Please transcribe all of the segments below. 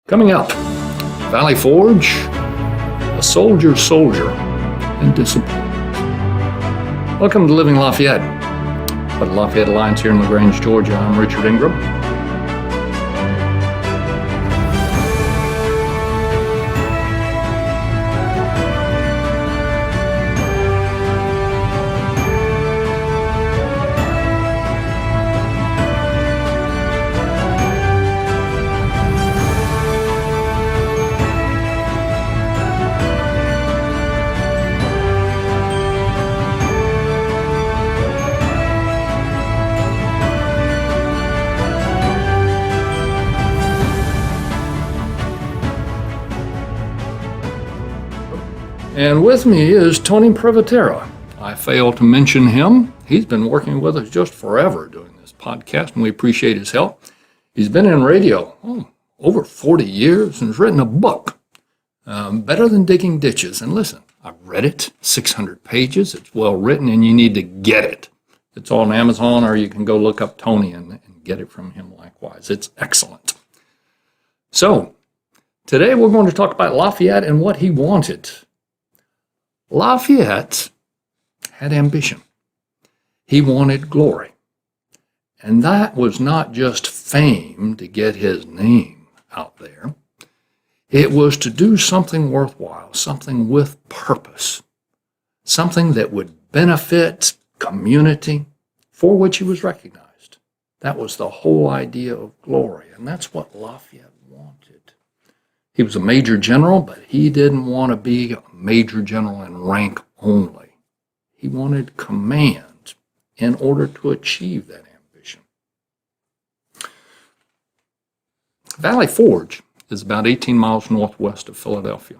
Coming up, Valley Forge, a soldier's soldier, and discipline. Welcome to Living Lafayette. By the Lafayette Alliance here in LaGrange, Georgia. I'm Richard Ingram. And with me is Tony Privatera. I failed to mention him. He's been working with us just forever doing this podcast, and we appreciate his help. He's been in radio over 40 years and has written a book, Better Than Digging Ditches. And listen, I've read it, 600 pages. It's well written, and you need to get it. It's on Amazon, or you can go look up Tony and get it from him likewise. It's excellent. So, today we're going to talk about Lafayette and what he wanted. Lafayette had ambition. He wanted glory. And that was not just fame to get his name out there. It was to do something worthwhile, something with purpose, something that would benefit community for which he was recognized. That was the whole idea of glory, and that's what Lafayette wanted. He was a major general, but he didn't want to be a major general in rank only. He wanted command in order to achieve that ambition. Valley Forge is about 18 miles northwest of Philadelphia.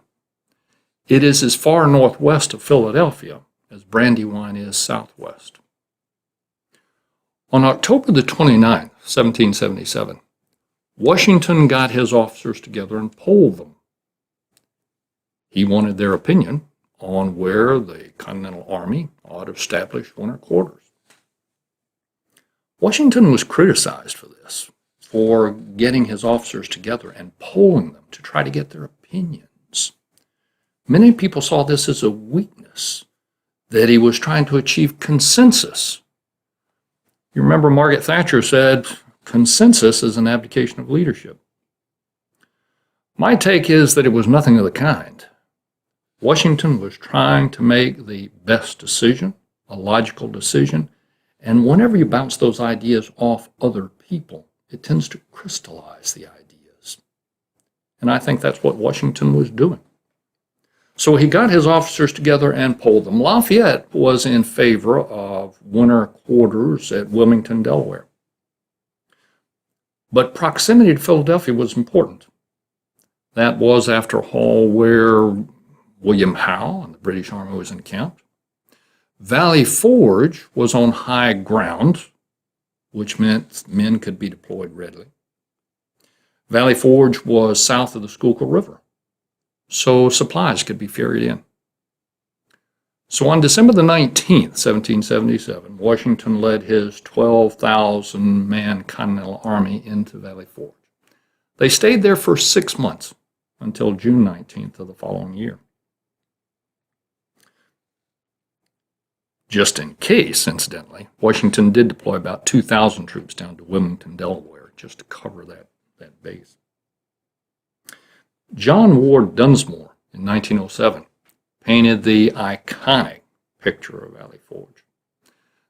It is as far northwest of Philadelphia as Brandywine is southwest. On October the 29th, 1777, Washington got his officers together and polled them. He wanted their opinion on where the Continental Army ought to establish winter quarters. Washington was criticized for this, for getting his officers together and polling them to try to get their opinions. Many people saw this as a weakness, that he was trying to achieve consensus. You remember Margaret Thatcher said, consensus is an abdication of leadership. My take is that it was nothing of the kind. Washington was trying to make the best decision, a logical decision, and whenever you bounce those ideas off other people, it tends to crystallize the ideas. And I think that's what Washington was doing. So he got his officers together and polled them. Lafayette was in favor of winter quarters at Wilmington, Delaware. But proximity to Philadelphia was important. That was, after all, where William Howe and the British Army was encamped. Valley Forge was on high ground, which meant men could be deployed readily. Valley Forge was south of the Schuylkill River, so supplies could be ferried in. So on December the 19th, 1777, Washington led his 12,000-man Continental Army into Valley Forge. They stayed there for 6 months until June 19th of the following year. Just in case, incidentally, Washington did deploy about 2,000 troops down to Wilmington, Delaware, just to cover that base. John Ward Dunsmore, in 1907, painted the iconic picture of Valley Forge.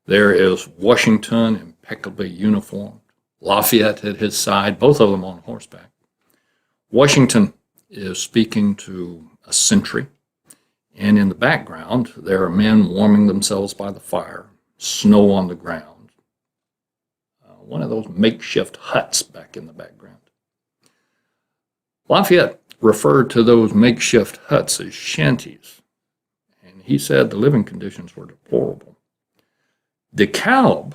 There is Washington impeccably uniformed, Lafayette at his side, both of them on horseback. Washington is speaking to a sentry, and in the background there are men warming themselves by the fire, snow on the ground. One of those makeshift huts back in the background. Lafayette referred to those makeshift huts as shanties, and he said the living conditions were deplorable. DeKalb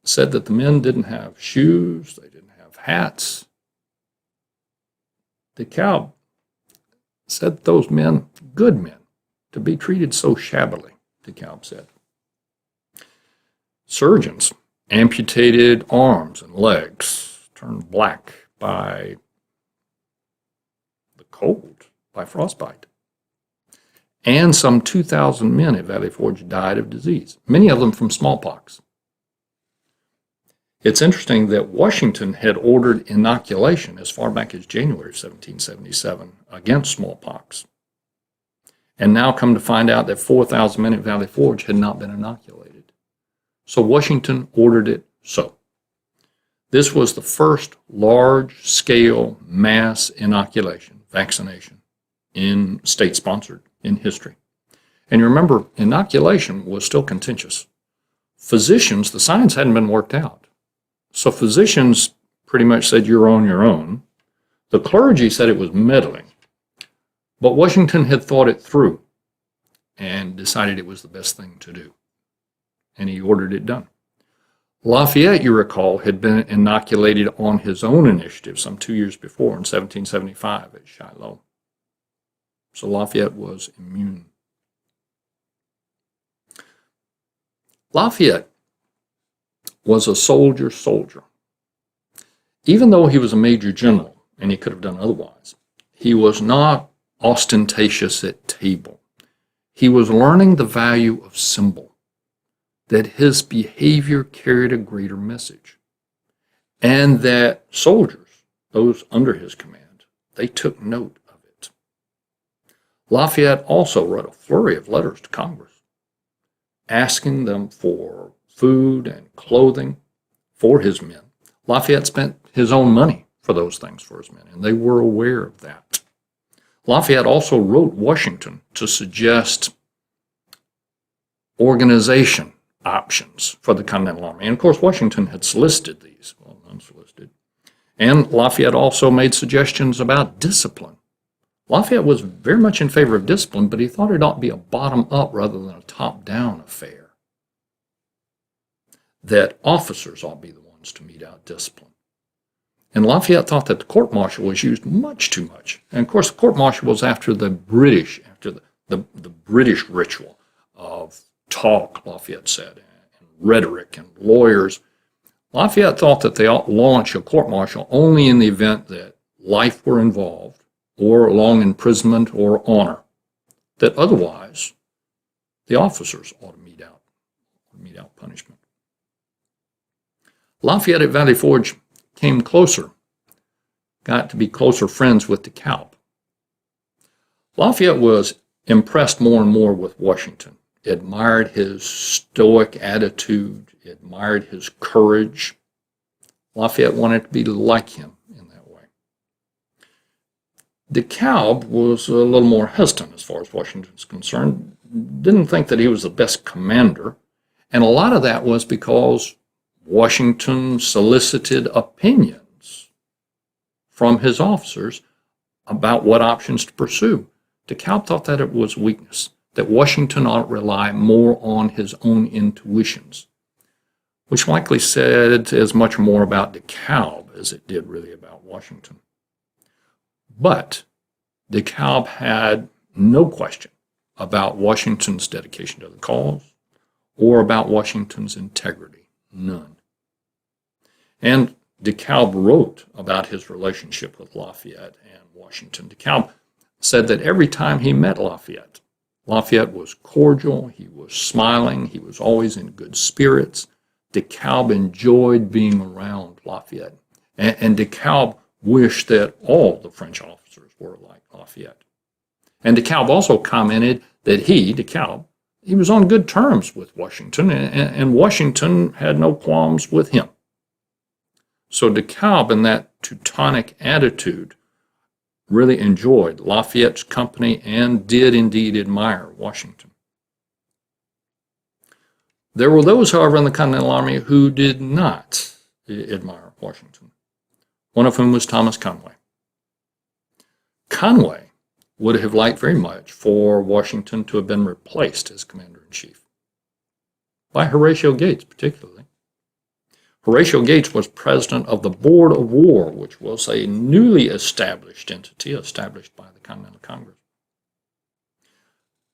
said that the men didn't have shoes, they didn't have hats. DeKalb said those men, good men, to be treated so shabbily, DeKalb said. Surgeons amputated arms and legs, turned black by cold by frostbite. And some 2,000 men at Valley Forge died of disease, many of them from smallpox. It's interesting that Washington had ordered inoculation as far back as January of 1777 against smallpox. And now come to find out that 4,000 men at Valley Forge had not been inoculated. So Washington ordered it so. This was the first large-scale mass inoculation, vaccination, in state-sponsored in history. And you remember, inoculation was still contentious. Physicians, the science hadn't been worked out. So physicians pretty much said, you're on your own. The clergy said it was meddling. But Washington had thought it through and decided it was the best thing to do. And he ordered it done. Lafayette, you recall, had been inoculated on his own initiative some 2 years before in 1775 at Shiloh. So Lafayette was immune. Lafayette was a soldier. Even though he was a major general, and he could have done otherwise, he was not ostentatious at table. He was learning the value of symbol, that his behavior carried a greater message, and that soldiers, those under his command, they took note of it. Lafayette also wrote a flurry of letters to Congress, asking them for food and clothing for his men. Lafayette spent his own money for those things for his men, and they were aware of that. Lafayette also wrote Washington to suggest organization options for the Continental Army. And of course, Washington had solicited these, well, unsolicited. And Lafayette also made suggestions about discipline. Lafayette was very much in favor of discipline, but he thought it ought to be a bottom-up rather than a top-down affair. That officers ought to be the ones to mete out discipline. And Lafayette thought that the court-martial was used much too much. And of course, the court-martial was after the British, after the British ritual of talk, Lafayette said, and rhetoric and lawyers. Lafayette thought that they ought to launch a court-martial only in the event that life were involved, or long imprisonment or honor, that otherwise the officers ought to mete out punishment. Lafayette at Valley Forge came closer, got to be closer friends with DeKalb. Lafayette was impressed more and more with Washington, admired his stoic attitude, admired his courage. Lafayette wanted to be like him in that way. DeKalb was a little more hesitant as far as Washington's concerned, didn't think that he was the best commander, and a lot of that was because Washington solicited opinions from his officers about what options to pursue. DeKalb thought that it was weakness, that Washington ought to rely more on his own intuitions, which likely said as much more about DeKalb as it did really about Washington. But DeKalb had no question about Washington's dedication to the cause or about Washington's integrity. None. And DeKalb wrote about his relationship with Lafayette and Washington. DeKalb said that every time he met Lafayette, Lafayette was cordial, he was smiling, he was always in good spirits. DeKalb enjoyed being around Lafayette. And DeKalb wished that all the French officers were like Lafayette. And DeKalb also commented that DeKalb, he was on good terms with Washington, and Washington had no qualms with him. So DeKalb, in that Teutonic attitude, really enjoyed Lafayette's company and did indeed admire Washington. There were those, however, in the Continental Army who did not admire Washington, one of whom was Thomas Conway. Conway would have liked very much for Washington to have been replaced as commander-in-chief, by Horatio Gates particularly. Horatio Gates was president of the Board of War, which was a newly established entity established by the Continental Congress.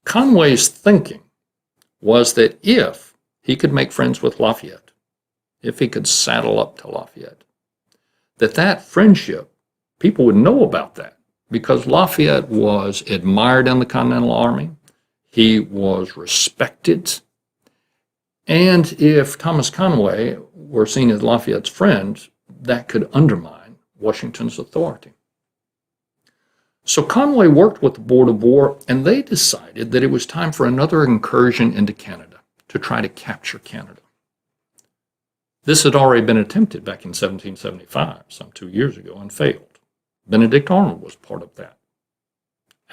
Conway's thinking was that if he could make friends with Lafayette, if he could saddle up to Lafayette, that friendship, people would know about that, because Lafayette was admired in the Continental Army. He was respected. And if Thomas Conway were seen as Lafayette's friend, that could undermine Washington's authority. So Conway worked with the Board of War, and they decided that it was time for another incursion into Canada to try to capture Canada. This had already been attempted back in 1775, some 2 years ago, and failed. Benedict Arnold was part of that.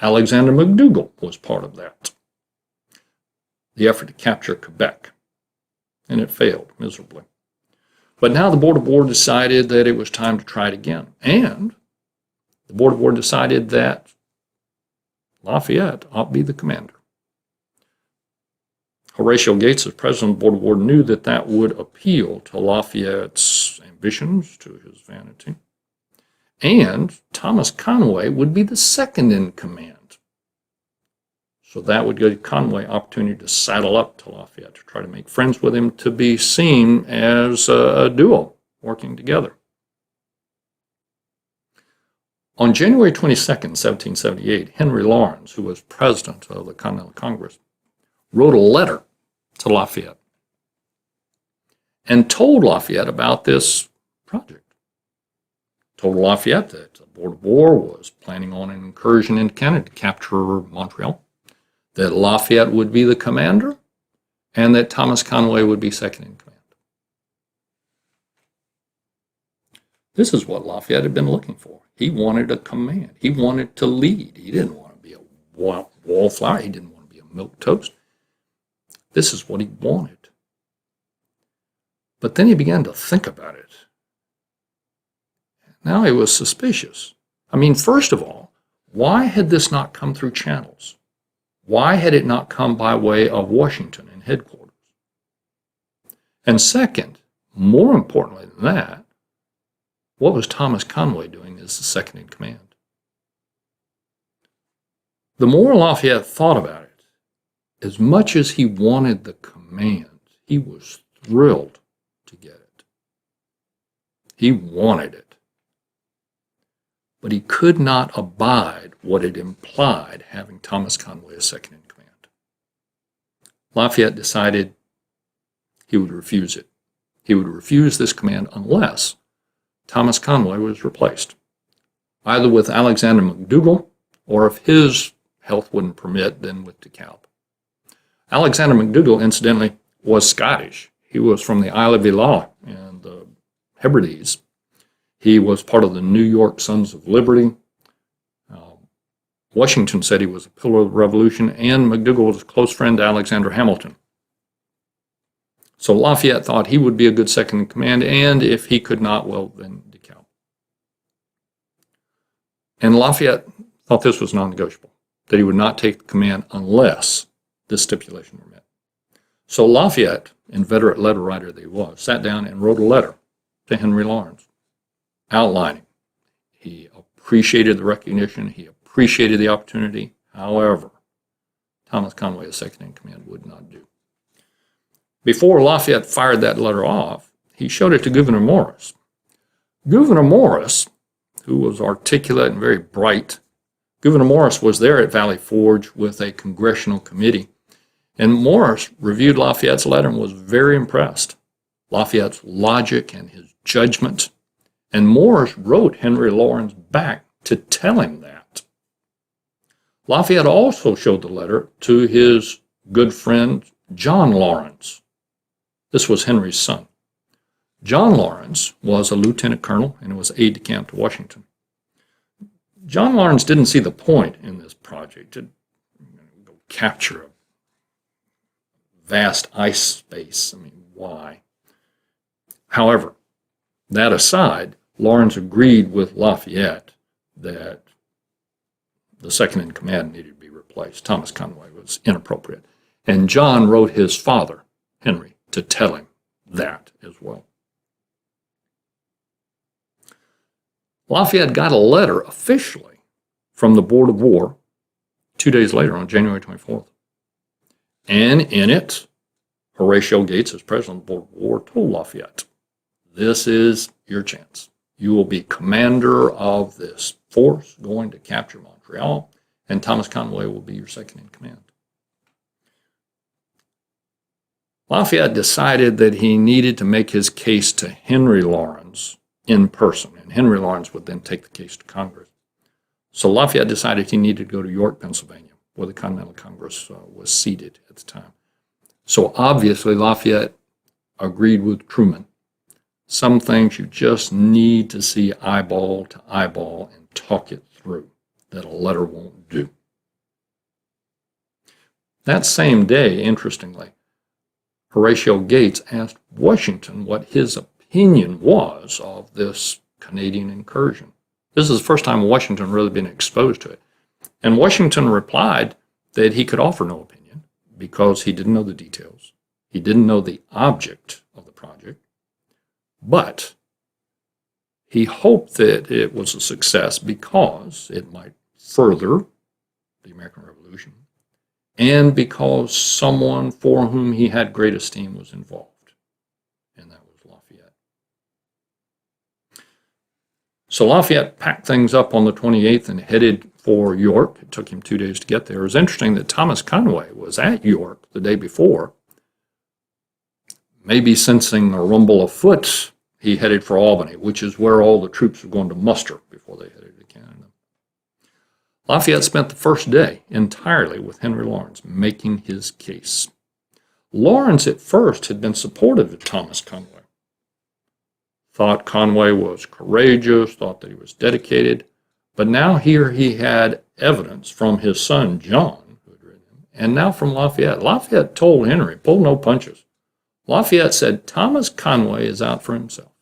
Alexander McDougall was part of that. The effort to capture Quebec, and it failed miserably. But now the Board of War decided that it was time to try it again, and the Board of War decided that Lafayette ought to be the commander. Horatio Gates, as president of the Board of War, knew that that would appeal to Lafayette's ambitions, to his vanity, and Thomas Conway would be the second in command. So that would give Conway opportunity to saddle up to Lafayette, to try to make friends with him, to be seen as a duo working together. On January 22nd, 1778, Henry Lawrence, who was president of the Continental Congress, wrote a letter to Lafayette and told Lafayette about this project. Told Lafayette that the Board of War was planning on an incursion into Canada to capture Montreal, that Lafayette would be the commander, and that Thomas Conway would be second in command. This is what Lafayette had been looking for. He wanted a command. He wanted to lead. He didn't want to be a wallflower. He didn't want to be a milquetoast. This is what he wanted. But then he began to think about it. Now he was suspicious. I mean, first of all, why had this not come through channels? Why had it not come by way of Washington and headquarters? And second, more importantly than that, what was Thomas Conway doing as the second in command? The more Lafayette thought about it, as much as he wanted the command, he was thrilled to get it. He wanted it. But he could not abide what it implied having Thomas Conway as second in command. Lafayette decided he would refuse it. He would refuse this command unless Thomas Conway was replaced, either with Alexander McDougall, or if his health wouldn't permit, then with DeKalb. Alexander McDougall, incidentally, was Scottish. He was from the Isle of Islay and the Hebrides. He was part of the New York Sons of Liberty. Washington said he was a pillar of the Revolution, and McDougall was a close friend to Alexander Hamilton. So Lafayette thought he would be a good second in command, and if he could not, well, then DeKalb. And Lafayette thought this was non-negotiable, that he would not take the command unless this stipulation were met. So Lafayette, inveterate letter writer that he was, sat down and wrote a letter to Henry Lawrence, outlining. He appreciated the recognition, he appreciated the opportunity. However, Thomas Conway, as second in command, would not do. Before Lafayette fired that letter off, he showed it to Gouverneur Morris. Gouverneur Morris, who was articulate and very bright, Gouverneur Morris was there at Valley Forge with a congressional committee, and Morris reviewed Lafayette's letter and was very impressed. Lafayette's logic and his judgment, and Morris wrote Henry Lawrence back to tell him that. Lafayette also showed the letter to his good friend John Lawrence. This was Henry's son. John Lawrence was a lieutenant colonel and was aide-de-camp to Washington. John Lawrence didn't see the point in this project to go capture a vast ice space. I mean, why? However, that aside, Lawrence agreed with Lafayette that the second in command needed to be replaced. Thomas Conway was inappropriate. And John wrote his father, Henry, to tell him that as well. Lafayette got a letter officially from the Board of War 2 days later on January 24th. And in it, Horatio Gates, as president of the Board of War, told Lafayette, this is your chance. You will be commander of this force going to capture Montreal, and Thomas Conway will be your second in command. Lafayette decided that he needed to make his case to Henry Lawrence in person, and Henry Lawrence would then take the case to Congress. So Lafayette decided he needed to go to York, Pennsylvania, where the Continental Congress was seated at the time. So obviously Lafayette agreed with Truman. Some things you just need to see eyeball to eyeball and talk it through, that a letter won't do. That same day, interestingly, Horatio Gates asked Washington what his opinion was of this Canadian incursion. This is the first time Washington really been exposed to it. And Washington replied that he could offer no opinion because he didn't know the details. He didn't know the object of the project. But he hoped that it was a success because it might further the American Revolution and because someone for whom he had great esteem was involved, and that was Lafayette. So Lafayette packed things up on the 28th and headed for York. It took him 2 days to get there. It was interesting that Thomas Conway was at York the day before. Maybe sensing a rumble afoot, he headed for Albany, which is where all the troops were going to muster before they headed to Canada. Lafayette spent the first day entirely with Henry Lawrence, making his case. Lawrence at first had been supportive of Thomas Conway, thought Conway was courageous, thought that he was dedicated, but now here he had evidence from his son John, who had written him, and now from Lafayette. Lafayette told Henry, pull no punches. Lafayette said, Thomas Conway is out for himself.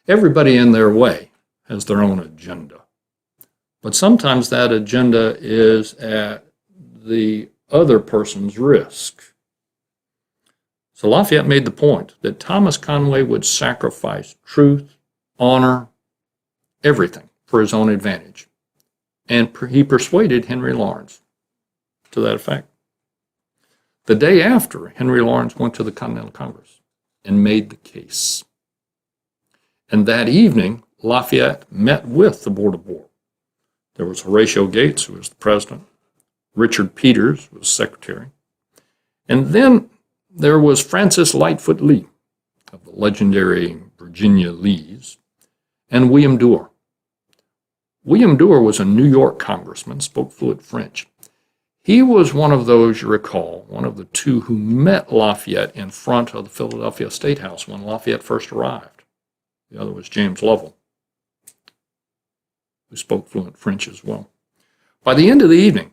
Everybody in their way has their own agenda. But sometimes that agenda is at the other person's risk. So Lafayette made the point that Thomas Conway would sacrifice truth, honor, everything for his own advantage. And he persuaded Henry Lawrence to that effect. The day after, Henry Lawrence went to the Continental Congress and made the case. And that evening, Lafayette met with the Board of War. There was Horatio Gates, who was the president. Richard Peters was secretary. And then there was Francis Lightfoot Lee, of the legendary Virginia Lees, and William Duer. William Duer was a New York congressman, spoke fluent French. He was one of those, you recall, one of the two who met Lafayette in front of the Philadelphia State House when Lafayette first arrived. The other was James Lovell, who spoke fluent French as well. By the end of the evening,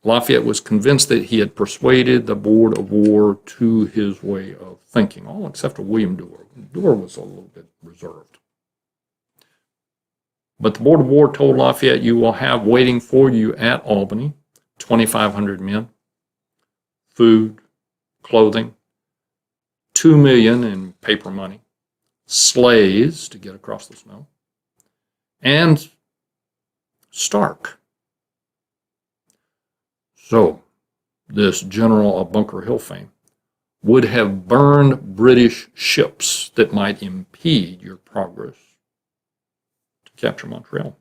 Lafayette was convinced that he had persuaded the Board of War to his way of thinking, all except for William Duer. Duer was a little bit reserved. But the Board of War told Lafayette, you will have waiting for you at Albany 2,500 men, food, clothing, $2 million in paper money, sleighs to get across the snow, and Stark. So, this general of Bunker Hill fame would have burned British ships that might impede your progress to capture Montreal.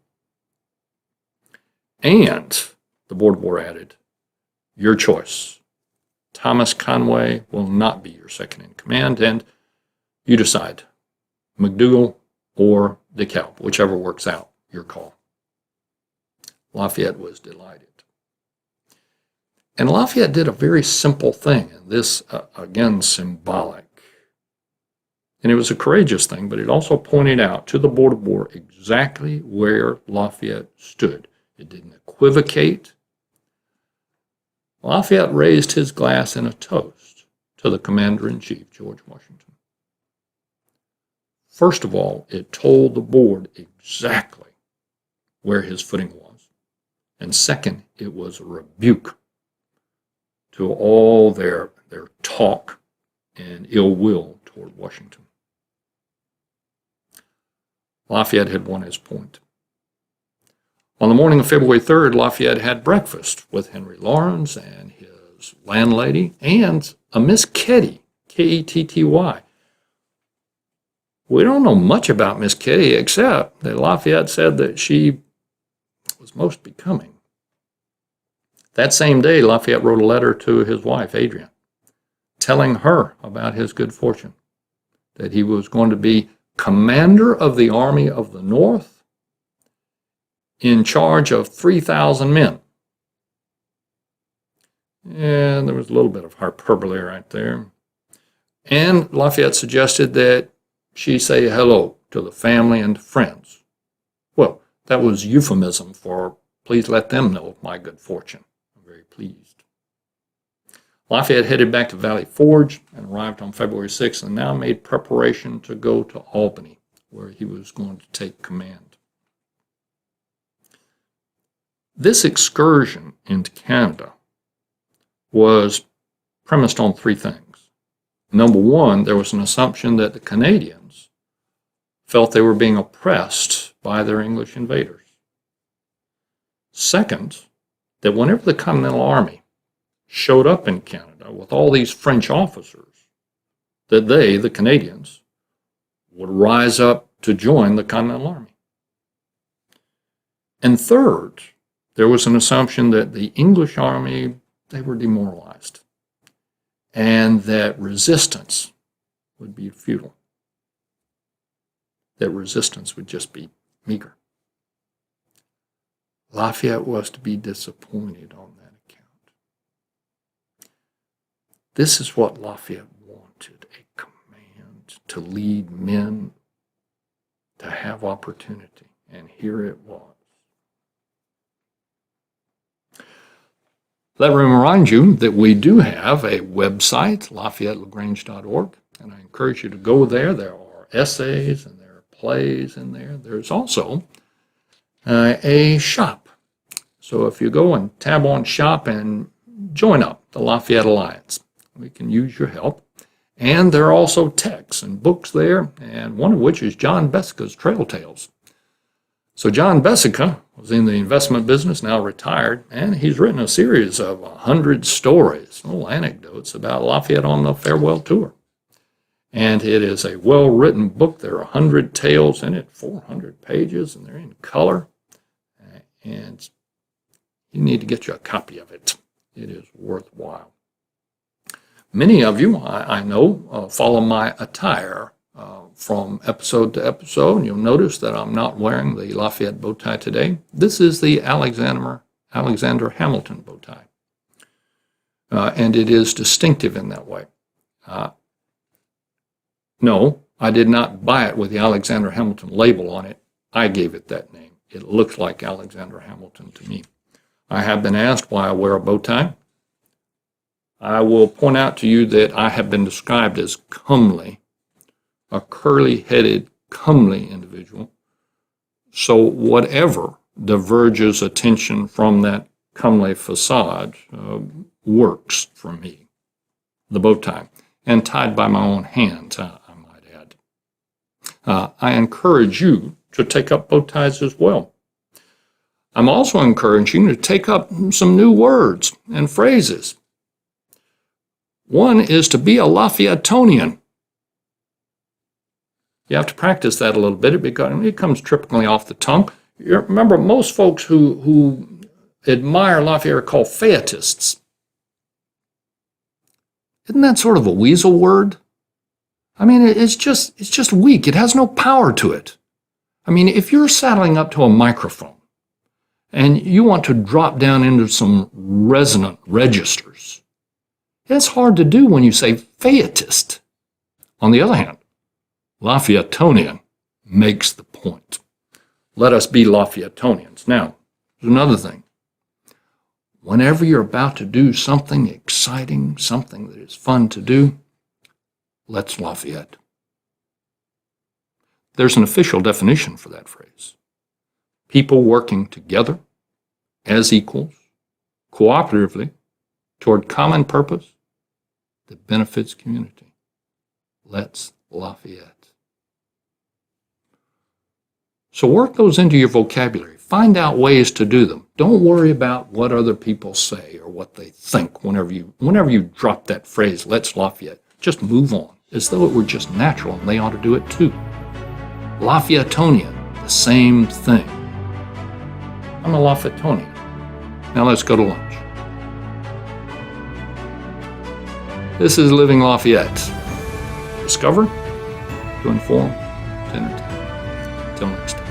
And the Board of War added, your choice. Thomas Conway will not be your second in command, and you decide, McDougall or DeKalb, whichever works out, your call. Lafayette was delighted. And Lafayette did a very simple thing, and this, again, symbolic. And it was a courageous thing, but it also pointed out to the Board of War exactly where Lafayette stood. It didn't equivocate. Lafayette raised his glass in a toast to the Commander-in-Chief, George Washington. First of all, it told the board exactly where his footing was. And second, it was a rebuke to all their talk and ill will toward Washington. Lafayette had won his point. On the morning of February 3rd, Lafayette had breakfast with Henry Lawrence and his landlady and a Miss Ketty, Ketty. We don't know much about Miss Ketty except that Lafayette said that she was most becoming. That same day, Lafayette wrote a letter to his wife, Adrienne, telling her about his good fortune, that he was going to be commander of the Army of the North in charge of 3,000 men. And there was a little bit of hyperbole right there. And Lafayette suggested that she say hello to the family and friends. Well, that was euphemism for please let them know of my good fortune. I'm very pleased. Lafayette headed back to Valley Forge and arrived on February 6th and now made preparation to go to Albany, where he was going to take command. This excursion into Canada was premised on three things. Number one, there was an assumption that the Canadians felt they were being oppressed by their English invaders. Second, that whenever the Continental Army showed up in Canada with all these French officers, that they, the Canadians, would rise up to join the Continental Army. And third, there was an assumption that the English army, they were demoralized, and that resistance would be futile, that resistance would just be meager. Lafayette was to be disappointed on that account. This is what Lafayette wanted, a command to lead men, to have opportunity, and here it was. Let me remind you that we do have a website, LafayetteLagrange.org, and I encourage you to go there. There are essays and there are plays in there. There's also a shop. So if you go and tab on shop and join up the Lafayette Alliance, we can use your help. And there are also texts and books there, and one of which is John Bessica's Trail Tales. So John Bessica was in the investment business, now retired, and he's written a series of 100 stories, little anecdotes about Lafayette on the farewell tour. And it is a well-written book. There are 100 tales in it, 400 pages, and they're in color. And you need to get you a copy of it. It is worthwhile. Many of you, I know, follow my attire from episode to episode, and you'll notice that I'm not wearing the Lafayette bow tie today. This is the Alexander Hamilton bow tie, and it is distinctive in that way. No, I did not buy it with the Alexander Hamilton label on it. I gave it that name. It looks like Alexander Hamilton to me. I have been asked why I wear a bow tie. I will point out to you that I have been described as comely, a curly-headed, comely individual. So whatever diverges attention from that comely facade works for me. The bow tie, and tied by my own hands, I might add. I encourage you to take up bow ties as well. I'm also encouraging you to take up some new words and phrases. One is to be a Lafayetteonian. You have to practice that a little bit because it comes typically off the tongue. You remember, most folks who admire Lafayette are called Fayetteists. Isn't that sort of a weasel word? I mean, it's just weak. It has no power to it. I mean, if you're saddling up to a microphone and you want to drop down into some resonant registers, it's hard to do when you say Fayetteist. On the other hand, Lafayetteonian makes the point. Let us be Lafayetteonians. Now, there's another thing. Whenever you're about to do something exciting, something that is fun to do, let's Lafayette. There's an official definition for that phrase. People working together as equals, cooperatively, toward common purpose that benefits community. Let's Lafayette. So work those into your vocabulary. Find out ways to do them. Don't worry about what other people say or what they think whenever you drop that phrase, let's Lafayette. Just move on, as though it were just natural and they ought to do it too. Lafayetteonian, the same thing. I'm a Lafayettonian. Now let's go to lunch. This is Living Lafayette. Discover, to inform, to entertain. Until next time.